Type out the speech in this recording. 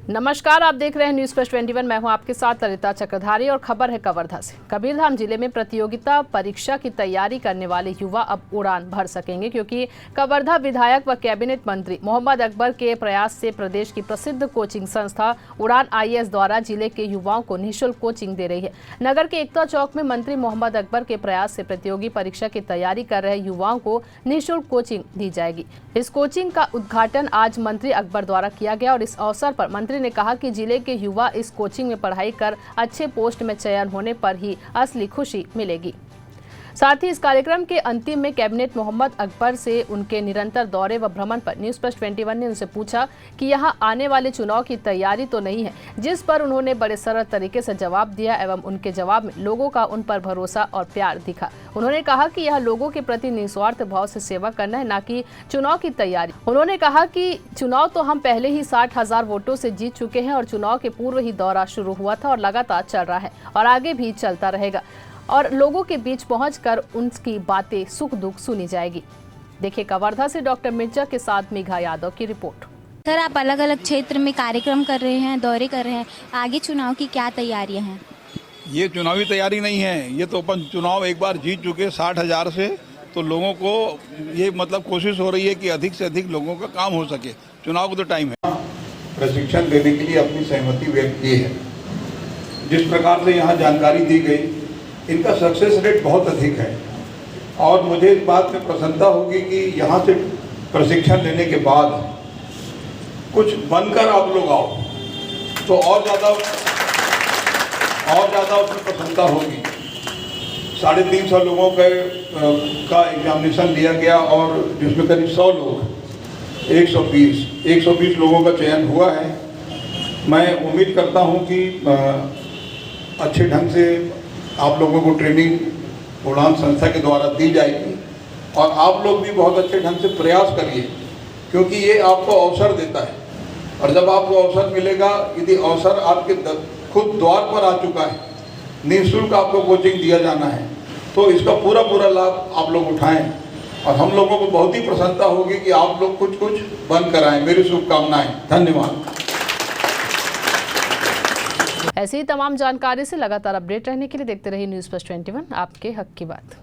नमस्कार, आप देख रहे हैं न्यूज़ फर्स्ट 21। मैं हूं आपके साथ ललिता चक्रधारी और खबर है कवर्धा से। कबीरधाम जिले में प्रतियोगिता परीक्षा की तैयारी करने वाले युवा अब उड़ान भर सकेंगे, क्योंकि कवर्धा विधायक व कैबिनेट मंत्री मोहम्मद अकबर के प्रयास से प्रदेश की प्रसिद्ध कोचिंग संस्था उड़ान IAS द्वारा जिले के युवाओं को निःशुल्क कोचिंग दे रही है। नगर के एकता चौक में मंत्री मोहम्मद अकबर के प्रयास से प्रतियोगी परीक्षा की तैयारी कर रहे युवाओं को निःशुल्क कोचिंग दी जाएगी। इस कोचिंग का उद्घाटन आज मंत्री अकबर द्वारा किया गया और इस अवसर पर मंत्री ने कहा कि जिले के युवा इस कोचिंग में पढ़ाई कर अच्छे पोस्ट में चयन होने पर ही असली खुशी मिलेगी। साथ ही इस कार्यक्रम के अंतिम में कैबिनेट मोहम्मद अकबर से उनके निरंतर दौरे व भ्रमण पर न्यूज़ फर्स्ट 21 ने उनसे पूछा कि यहां आने वाले चुनाव की तैयारी तो नहीं है, जिस पर उन्होंने बड़े सरल तरीके से जवाब दिया एवं उनके जवाब में लोगों का उन पर भरोसा और प्यार दिखा। उन्होंने कहा कि यह लोगों के प्रति निस्वार्थ भाव से सेवा करना है, न कि चुनाव की तैयारी। उन्होंने कहा कि चुनाव तो हम पहले ही 60,000 वोटों से जीत चुके हैं और चुनाव के पूर्व ही दौरा शुरू हुआ था और लगातार चल रहा है और आगे भी चलता रहेगा और लोगों के बीच पहुंचकर उनकी बातें सुख दुख सुनी जाएगी। देखिए कवर्धा से डॉक्टर मिर्जा के साथ मेघा यादव की रिपोर्ट। सर, आप अलग अलग क्षेत्र में कार्यक्रम कर रहे हैं, दौरे कर रहे हैं, आगे चुनाव की क्या तैयारियां हैं? ये चुनावी तैयारी नहीं है, ये तो अपन चुनाव एक बार जीत चुके 60,000 से, तो लोगों को ये मतलब कोशिश हो रही है कि अधिक से अधिक लोगों का काम हो सके। चुनाव को तो टाइम है। प्रशिक्षण देने के लिए अपनी सहमति व्यक्त की है। जिस प्रकार से यहाँ जानकारी दी गई, इनका सक्सेस रेट बहुत अधिक है और मुझे इस बात में प्रसन्नता होगी कि यहाँ से प्रशिक्षण लेने के बाद कुछ बनकर आप लोग आओ तो और ज़्यादा उसमें प्रसन्नता होगी। 350 लोगों का एग्जामिनेशन लिया गया और जिसमें करीब 100 लोग 120 लोगों का चयन हुआ है। मैं उम्मीद करता हूँ कि अच्छे ढंग से आप लोगों को ट्रेनिंग उड़ान संस्था के द्वारा दी जाएगी और आप लोग भी बहुत अच्छे ढंग से प्रयास करिए, क्योंकि ये आपको अवसर देता है और जब आपको अवसर मिलेगा, यदि अवसर आपके खुद द्वार पर आ चुका है, निःशुल्क आपको कोचिंग दिया जाना है, तो इसका पूरा लाभ आप लोग उठाएं और हम लोगों को बहुत ही प्रसन्नता होगी कि आप लोग कुछ बन कर आएँ। मेरी शुभकामनाएं। धन्यवाद। ऐसी ही तमाम जानकारी से लगातार अपडेट रहने के लिए देखते रहिए न्यूज़ फर्स्ट 21, आपके हक की बात।